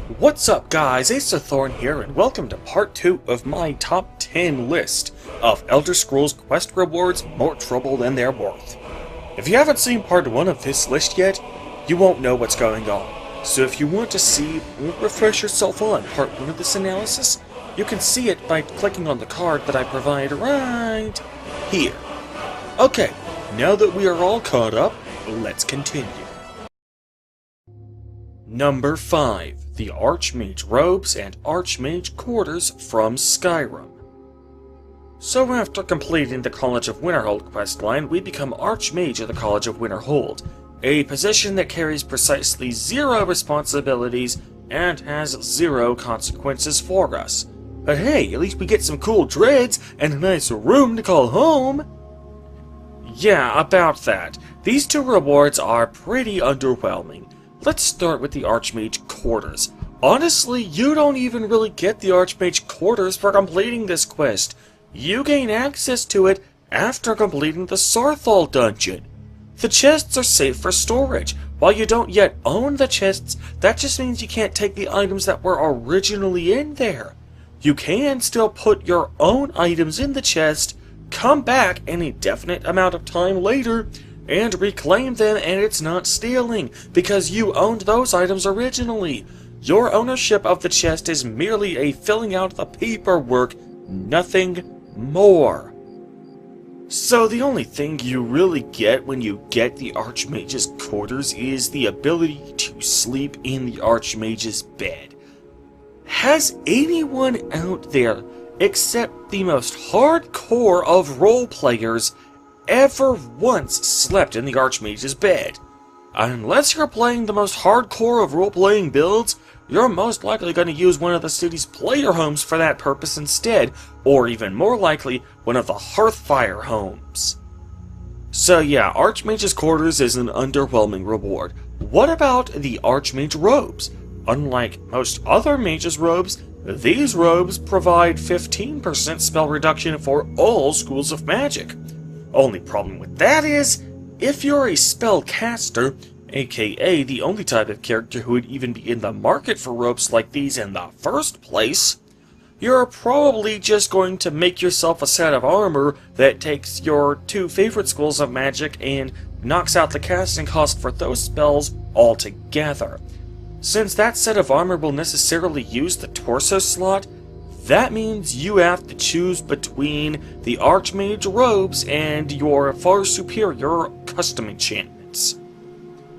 What's up guys, Acerthorn here and welcome to part 2 of my top 10 list of Elder Scrolls quest rewards more trouble than they're worth. If you haven't seen part 1 of this list yet, you won't know what's going on. So if you want to see, refresh yourself on part 1 of this analysis, you can see it by clicking on the card that I provide right here. Okay, now that we are all caught up, let's continue. Number 5. The Archmage Robes and Archmage Quarters from Skyrim. So after completing the College of Winterhold questline, we become Archmage of the College of Winterhold, a position that carries precisely 0 responsibilities and has 0 consequences for us. But hey, at least we get some cool dreads and a nice room to call home! Yeah, about that. These 2 rewards are pretty underwhelming. Let's start with the Archmage Quarters. Honestly, you don't even really get the Archmage Quarters for completing this quest. You gain access to it after completing the Saarthal dungeon. The chests are safe for storage. While you don't yet own the chests, that just means you can't take the items that were originally in there. You can still put your own items in the chest, come back an indefinite amount of time later, and reclaim them, and it's not stealing, because you owned those items originally. Your ownership of the chest is merely a filling out the paperwork, nothing more. So the only thing you really get when you get the Archmage's Quarters is the ability to sleep in the Archmage's bed. Has anyone out there, except the most hardcore of role players, ever once slept in the Archmage's bed? Unless you're playing the most hardcore of role-playing builds, you're most likely going to use one of the city's player homes for that purpose instead, or even more likely, one of the Hearthfire homes. So yeah, Archmage's Quarters is an underwhelming reward. What about the Archmage Robes? Unlike most other mages' robes, these robes provide 15% spell reduction for all schools of magic. Only problem with that is, if you're a spellcaster, aka the only type of character who would even be in the market for robes like these in the first place, you're probably just going to make yourself a set of armor that takes your 2 favorite schools of magic and knocks out the casting cost for those spells altogether. Since that set of armor will necessarily use the torso slot, that means you have to choose between the Archmage Robes and your far superior custom enchantments.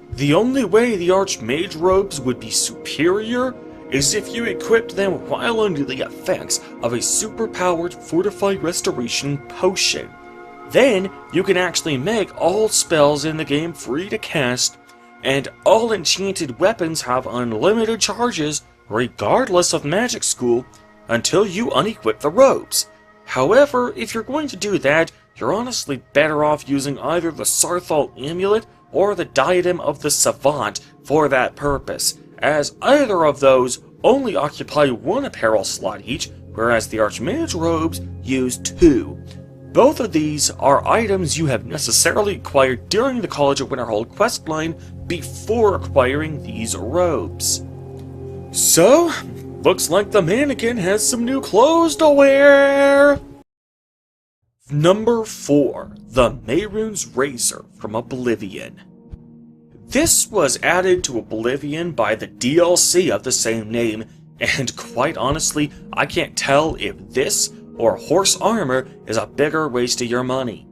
The only way the Archmage Robes would be superior is if you equipped them while under the effects of a superpowered Fortified Restoration potion. Then you can actually make all spells in the game free to cast, and all enchanted weapons have unlimited charges regardless of magic school, until you unequip the robes. However, if you're going to do that, you're honestly better off using either the Saarthal Amulet or the Diadem of the Savant for that purpose, as either of those only occupy 1 apparel slot each, whereas the Archmage Robes use 2. Both of these are items you have necessarily acquired during the College of Winterhold questline before acquiring these robes. So, looks like the mannequin has some new clothes to wear! Number 4. The Mehrunes Razor from Oblivion. This was added to Oblivion by the DLC of the same name, and quite honestly, I can't tell if this or horse armor is a bigger waste of your money.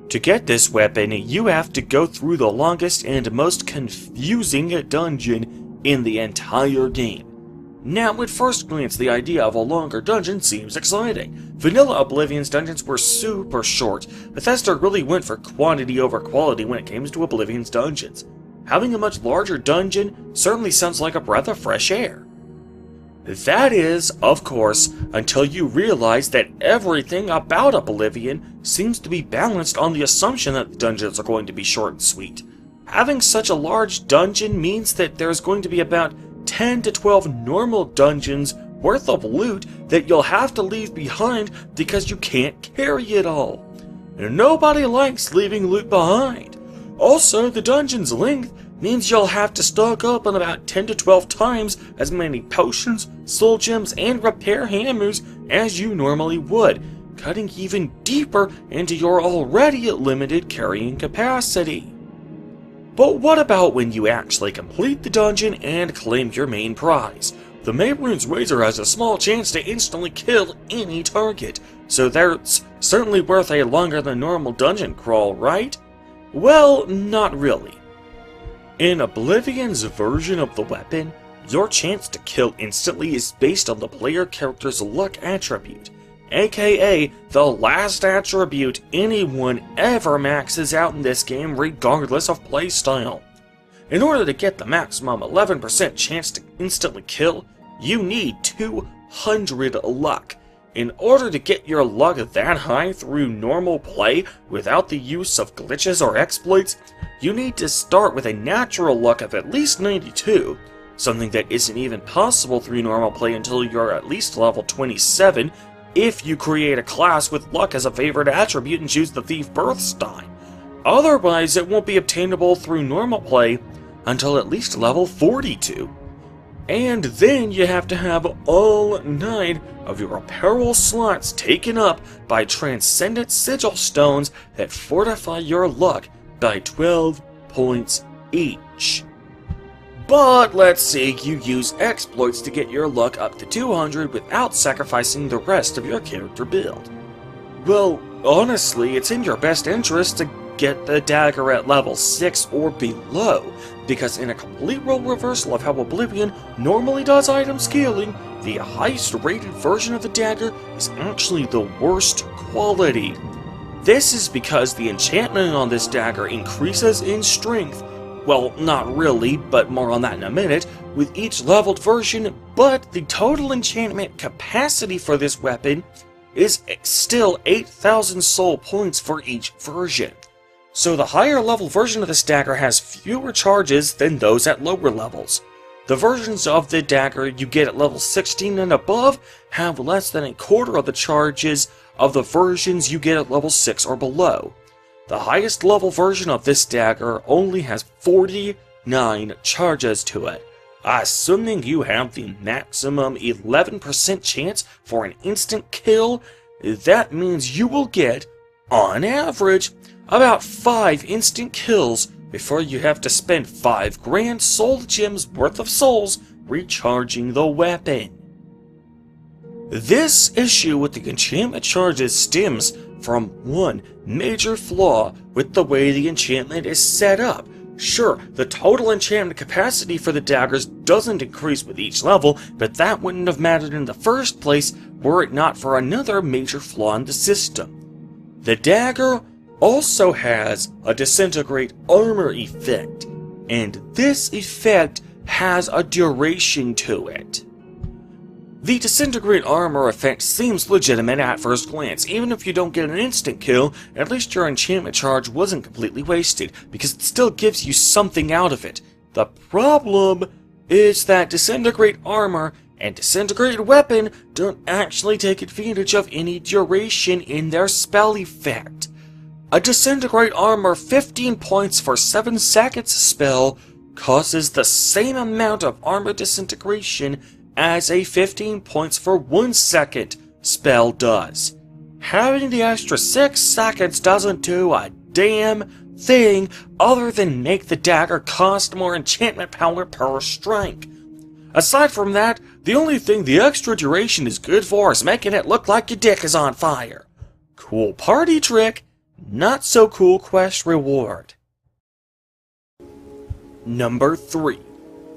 To get this weapon, you have to go through the longest and most confusing dungeon in the entire game. Now, at first glance, the idea of a longer dungeon seems exciting. Vanilla Oblivion's dungeons were super short. Bethesda really went for quantity over quality when it came to Oblivion's dungeons. Having a much larger dungeon certainly sounds like a breath of fresh air. That is, of course, until you realize that everything about Oblivion seems to be balanced on the assumption that the dungeons are going to be short and sweet. Having such a large dungeon means that there's going to be about 10 to 12 normal dungeons worth of loot that you'll have to leave behind because you can't carry it all. And nobody likes leaving loot behind. Also, the dungeon's length means you'll have to stock up on about 10 to 12 times as many potions, soul gems, and repair hammers as you normally would, cutting even deeper into your already limited carrying capacity. But what about when you actually complete the dungeon and claim your main prize? The Mehrunes Razor has a small chance to instantly kill any target, so that's certainly worth a longer than normal dungeon crawl, right? Well, not really. In Oblivion's version of the weapon, your chance to kill instantly is based on the player character's luck attribute, aka the last attribute anyone ever maxes out in this game regardless of playstyle. In order to get the maximum 11% chance to instantly kill, you need 200 luck. In order to get your luck that high through normal play without the use of glitches or exploits, you need to start with a natural luck of at least 92, something that isn't even possible through normal play until you're at least level 27 if you create a class with luck as a favorite attribute and choose the Thief Birthstein. Otherwise, it won't be obtainable through normal play until at least level 42. And then you have to have all 9 of your apparel slots taken up by Transcendent Sigil Stones that fortify your luck by 12 points each. But let's say you use exploits to get your luck up to 200 without sacrificing the rest of your character build. Well, honestly, it's in your best interest to get the dagger at level 6 or below, because in a complete role reversal of how Oblivion normally does item scaling, the highest rated version of the dagger is actually the worst quality. This is because the enchantment on this dagger increases in strength. Well, not really, but more on that in a minute, with each leveled version, but the total enchantment capacity for this weapon is still 8,000 soul points for each version. So the higher level version of this dagger has fewer charges than those at lower levels. The versions of the dagger you get at level 16 and above have less than a quarter of the charges of the versions you get at level 6 or below. The highest level version of this dagger only has 49 charges to it. Assuming you have the maximum 11% chance for an instant kill, that means you will get, on average, about 5 instant kills before you have to spend 5 grand soul gems worth of souls recharging the weapon. This issue with the enchantment charges stems from one major flaw with the way the enchantment is set up. Sure, the total enchantment capacity for the daggers doesn't increase with each level, but that wouldn't have mattered in the first place were it not for another major flaw in the system. The dagger also has a disintegrate armor effect, and this effect has a duration to it. The disintegrate armor effect seems legitimate at first glance. Even if you don't get an instant kill, at least your enchantment charge wasn't completely wasted, because it still gives you something out of it. The problem is that disintegrate armor and disintegrate weapon don't actually take advantage of any duration in their spell effect. A disintegrate armor 15 points for 7 seconds spell causes the same amount of armor disintegration as a 15 points for 1 second spell does. Having the extra 6 seconds doesn't do a damn thing other than make the dagger cost more enchantment power per strike. Aside from that, the only thing the extra duration is good for is making it look like your dick is on fire. Cool party trick, not so cool quest reward. Number 3.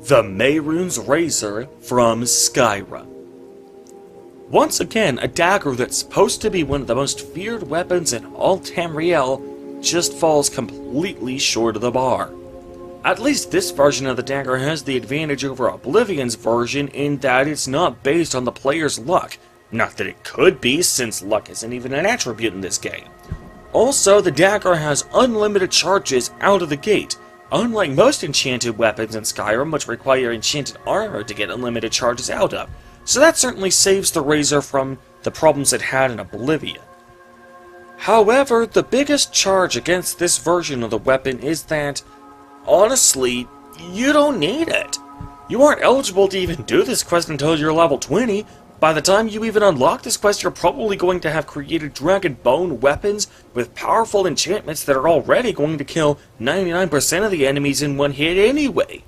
The Mehrunes Razor from Skyrim. Once again, a dagger that's supposed to be one of the most feared weapons in all Tamriel just falls completely short of the bar. At least this version of the dagger has the advantage over Oblivion's version in that it's not based on the player's luck. Not that it could be, since luck isn't even an attribute in this game. Also, the dagger has unlimited charges out of the gate, unlike most enchanted weapons in Skyrim, which require enchanted armor to get unlimited charges out of, so that certainly saves the Razor from the problems it had in Oblivion. However, the biggest charge against this version of the weapon is that, honestly, you don't need it. You aren't eligible to even do this quest until you're level 20. By the time you even unlock this quest, you're probably going to have created Dragon Bone weapons with powerful enchantments that are already going to kill 99% of the enemies in one hit anyway.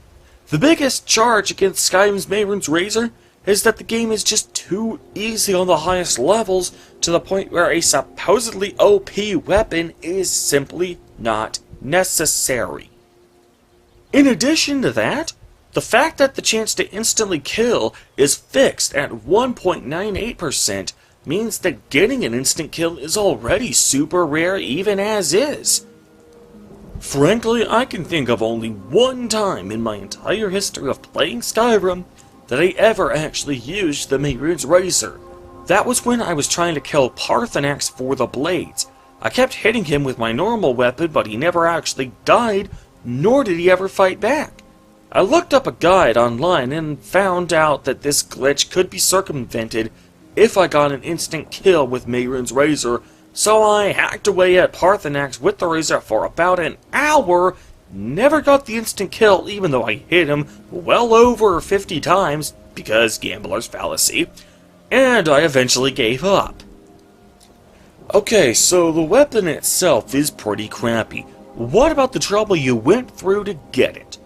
The biggest charge against Skyrim's Mehrunes Razor is that the game is just too easy on the highest levels, to the point where a supposedly OP weapon is simply not necessary. In addition to that, the fact that the chance to instantly kill is fixed at 1.98% means that getting an instant kill is already super rare even as is. Frankly, I can think of only one time in my entire history of playing Skyrim that I ever actually used the Mehrunes Razor. That was when I was trying to kill Paarthurnax for the blades. I kept hitting him with my normal weapon, but he never actually died, nor did he ever fight back. I looked up a guide online and found out that this glitch could be circumvented if I got an instant kill with Mehrunes Razor, so I hacked away at Paarthurnax with the Razor for about an hour, never got the instant kill even though I hit him well over 50 times, because gambler's fallacy, and I eventually gave up. Okay, so the weapon itself is pretty crappy. What about the trouble you went through to get it?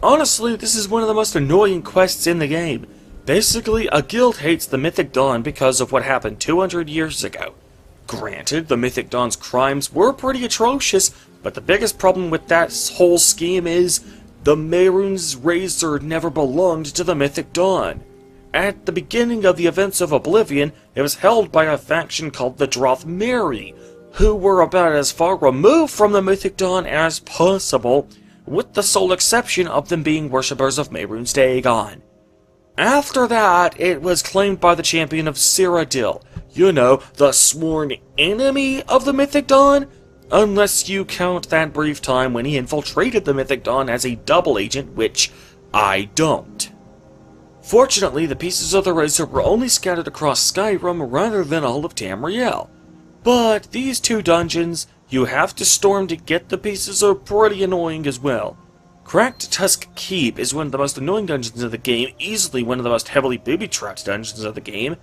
Honestly, this is one of the most annoying quests in the game. Basically, a guild hates the Mythic Dawn because of what happened 200 years ago. Granted, the Mythic Dawn's crimes were pretty atrocious, but the biggest problem with that whole scheme is the Mehrunes Razor never belonged to the Mythic Dawn. At the beginning of the events of Oblivion, it was held by a faction called the Drothmeri, who were about as far removed from the Mythic Dawn as possible, with the sole exception of them being worshippers of Mehrunes Dagon. After that, it was claimed by the champion of Cyrodiil, you know, the sworn enemy of the Mythic Dawn, unless you count that brief time when he infiltrated the Mythic Dawn as a double agent, which I don't. Fortunately, the pieces of the Razor were only scattered across Skyrim rather than all of Tamriel. But these two dungeons you have to storm to get the pieces are pretty annoying as well. Cracked Tusk Keep is one of the most annoying dungeons of the game, easily one of the most heavily booby-trapped dungeons of the game.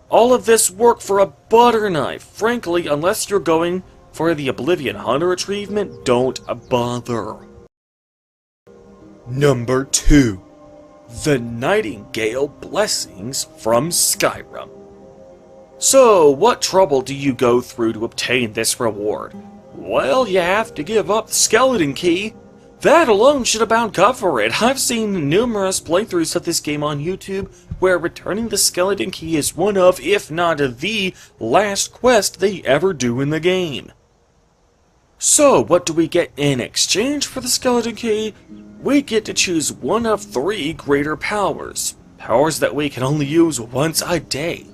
All of this work for a butter knife. Frankly, unless you're going for the Oblivion Hunter achievement, don't bother. Number 2. The Nightingale Blessings from Skyrim. So, what trouble do you go through to obtain this reward? Well, you have to give up the Skeleton Key. That alone should about cover it. I've seen numerous playthroughs of this game on YouTube where returning the Skeleton Key is one of, if not the, last quest they ever do in the game. So, what do we get in exchange for the Skeleton Key? We get to choose one of 3 greater powers. Powers that we can only use once a day.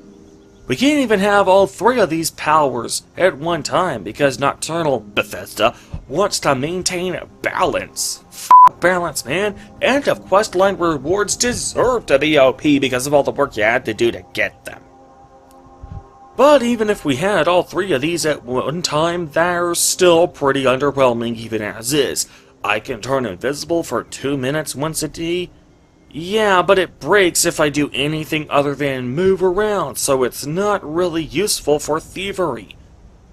We can't even have all 3 of these powers at one time because Nocturnal Bethesda wants to maintain balance. F balance, man. End of questline rewards deserve to be OP because of all the work you had to do to get them. But even if we had all 3 of these at one time, they're still pretty underwhelming even as is. I can turn invisible for 2 minutes once a day. Yeah, but it breaks if I do anything other than move around, so it's not really useful for thievery.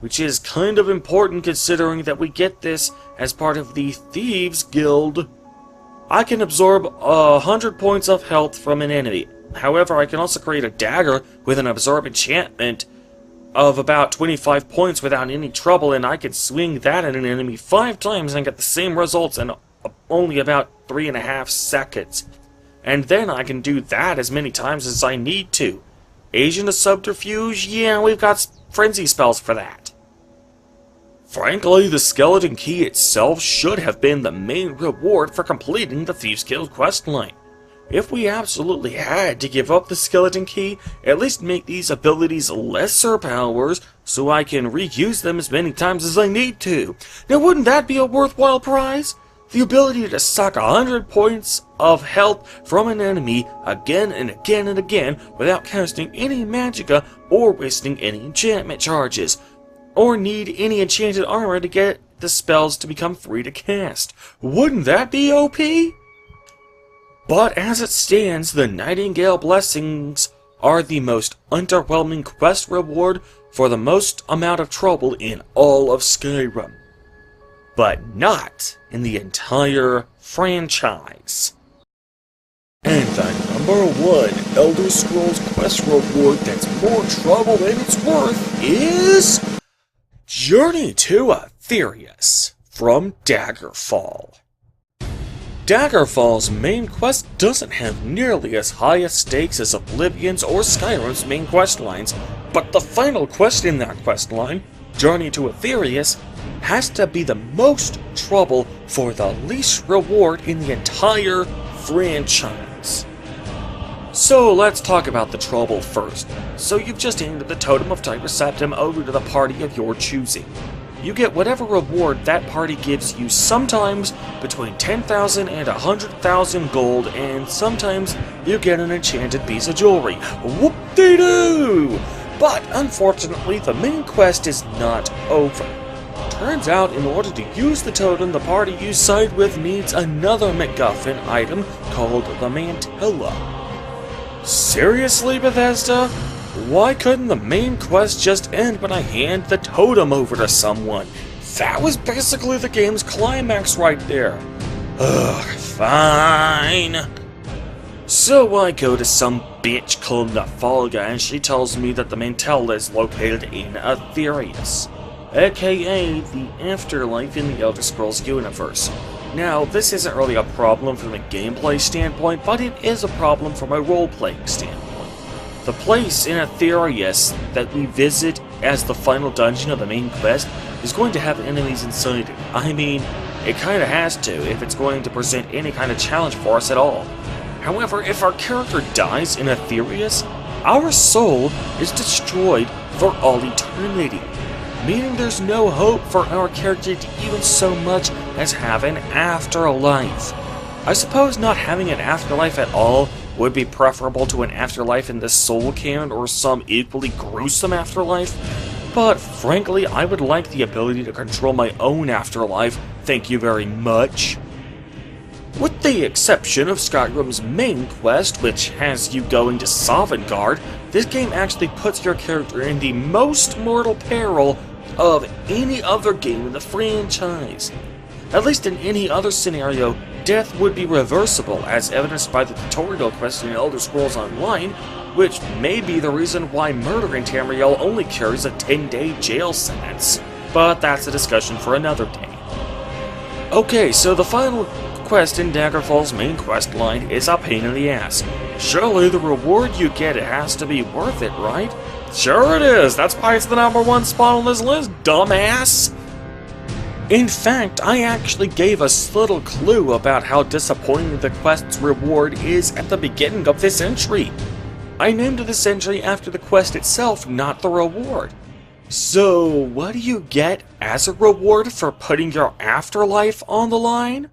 Which is kind of important considering that we get this as part of the Thieves Guild. I can absorb 100 points of health from an enemy. However, I can also create a dagger with an absorb enchantment of about 25 points without any trouble, and I can swing that at an enemy 5 times and get the same results in only about 3.5 seconds. And then I can do that as many times as I need to. Agent of Subterfuge? Yeah, we've got frenzy spells for that. Frankly, the Skeleton Key itself should have been the main reward for completing the Thieves Guild questline. If we absolutely had to give up the Skeleton Key, at least make these abilities lesser powers so I can reuse them as many times as I need to. Now wouldn't that be a worthwhile prize? The ability to suck 100 points of health from an enemy again and again and again without casting any magicka or wasting any enchantment charges, or need any enchanted armor to get the spells to become free to cast. Wouldn't that be OP? But as it stands, the Nightingale Blessings are the most underwhelming quest reward for the most amount of trouble in all of Skyrim. But not in the entire franchise. And the #1 Elder Scrolls quest reward that's more trouble than it's worth is Journey to Aetherius from Daggerfall. Daggerfall's main quest doesn't have nearly as high a stakes as Oblivion's or Skyrim's main quest lines, but the final quest in that quest line, Journey to Aetherius, has to be the most trouble for the least reward in the entire franchise. So let's talk about the trouble first. So you've just handed the Totem of Tiger Septim over to the party of your choosing. You get whatever reward that party gives you, sometimes between 10,000 and 100,000 gold, and sometimes you get an enchanted piece of jewelry. Whoop-de-doo! But unfortunately, the main quest is not over. Turns out, in order to use the totem, the party you side with needs another MacGuffin item called the Mantilla. Seriously, Bethesda? Why couldn't the main quest just end when I hand the totem over to someone? That was basically the game's climax right there. Ugh, fine. So I go to some bitch called Nafalga, and she tells me that the Mantilla is located in Aetherius, aka the afterlife in the Elder Scrolls universe. Now, this isn't really a problem from a gameplay standpoint, but it is a problem from a role-playing standpoint. The place in Aetherius that we visit as the final dungeon of the main quest is going to have enemies inside it. I mean, it kinda has to if it's going to present any kind of challenge for us at all. However, if our character dies in Aetherius, our soul is destroyed for all eternity, meaning there's no hope for our character to even so much as have an afterlife. I suppose not having an afterlife at all would be preferable to an afterlife in the Soul Cairn or some equally gruesome afterlife, but frankly, I would like the ability to control my own afterlife, thank you very much. With the exception of Skyrim's main quest, which has you going to Sovngarde, this game actually puts your character in the most mortal peril of any other game in the franchise. At least in any other scenario, death would be reversible, as evidenced by the tutorial quest in Elder Scrolls Online, which may be the reason why murder in Tamriel only carries a 10-day jail sentence. But that's a discussion for another day. Okay, so the final quest in Daggerfall's main quest line is a pain in the ass. Surely the reward you get has to be worth it, right? Sure it is! That's why it's the #1 spot on this list, dumbass! In fact, I actually gave a little clue about how disappointing the quest's reward is at the beginning of this entry. I named this entry after the quest itself, not the reward. So, what do you get as a reward for putting your afterlife on the line?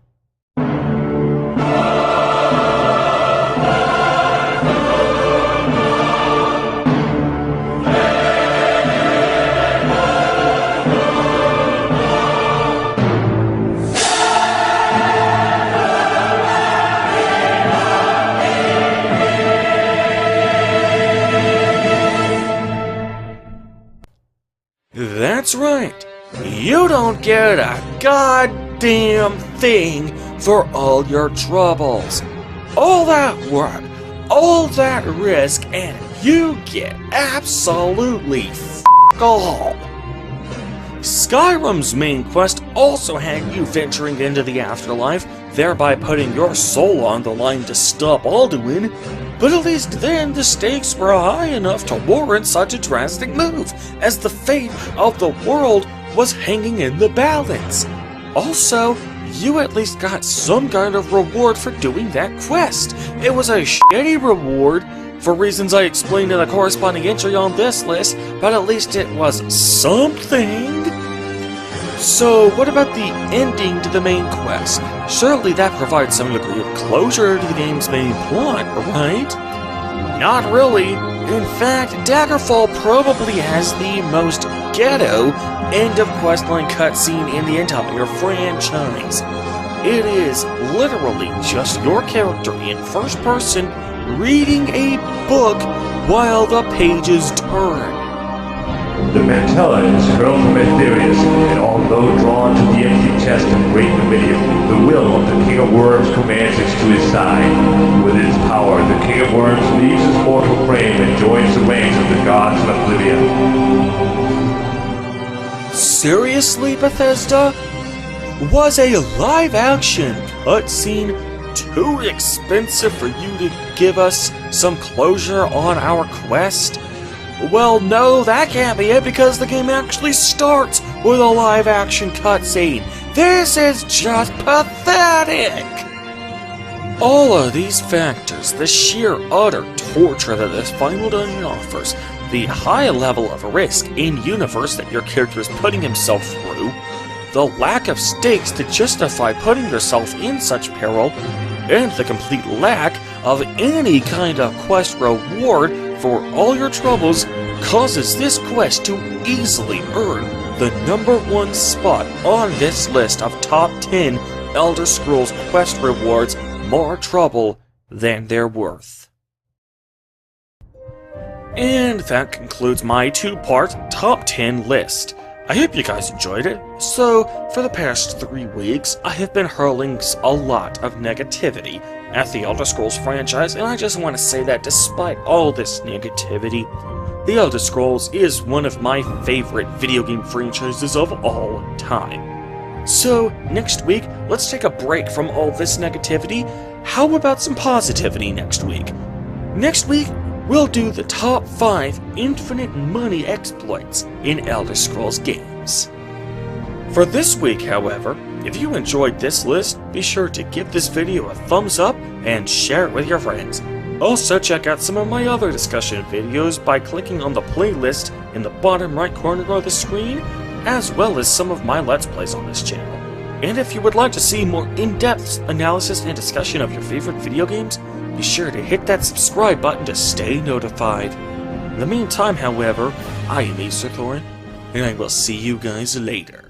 That's right, you don't get a goddamn thing for all your troubles. All that work, all that risk, and you get absolutely f*** all. Skyrim's main quest also had you venturing into the afterlife, thereby putting your soul on the line to stop Alduin, but at least then the stakes were high enough to warrant such a drastic move, as the fate of the world was hanging in the balance. Also, you at least got some kind of reward for doing that quest. It was a shitty reward, for reasons I explained in the corresponding entry on this list, but at least it was something. So, what about the ending to the main quest? Surely that provides some degree of closure to the game's main plot, right? Not really. In fact, Daggerfall probably has the most ghetto end of questline cutscene in the entire franchise. It is literally just your character in first person reading a book while the pages turn. The mantella is hurled from Aetherius, and although drawn to the empty chest of great Numidium, the will of the King of Worms commands it to his side. With its power, the King of Worms leaves his mortal frame and joins the ranks of the gods of Oblivion. Seriously, Bethesda? Was a live-action cutscene too expensive for you to give us some closure on our quest? Well, no, that can't be it, because the game actually starts with a live-action cutscene. This is just pathetic! All of these factors, the sheer utter torture that this final dungeon offers, the high level of risk in-universe that your character is putting himself through, the lack of stakes to justify putting yourself in such peril, and the complete lack of any kind of quest reward for all your troubles causes this quest to easily earn the #1 spot on this list of top 10 Elder Scrolls quest rewards more trouble than they're worth. And that concludes my two-part top 10 list. I hope you guys enjoyed it. So, for the past 3 weeks, I have been hurling a lot of negativity at the Elder Scrolls franchise, and I just want to say that despite all this negativity, The Elder Scrolls is one of my favorite video game franchises of all time. So, next week, let's take a break from all this negativity. How about some positivity next week? Next week, we'll do the top 5 infinite money exploits in Elder Scrolls games. For this week, however, if you enjoyed this list, be sure to give this video a thumbs up and share it with your friends. Also, check out some of my other discussion videos by clicking on the playlist in the bottom right corner of the screen, as well as some of my Let's Plays on this channel. And if you would like to see more in-depth analysis and discussion of your favorite video games, be sure to hit that subscribe button to stay notified. In the meantime, however, I am Acer Thorin, and I will see you guys later.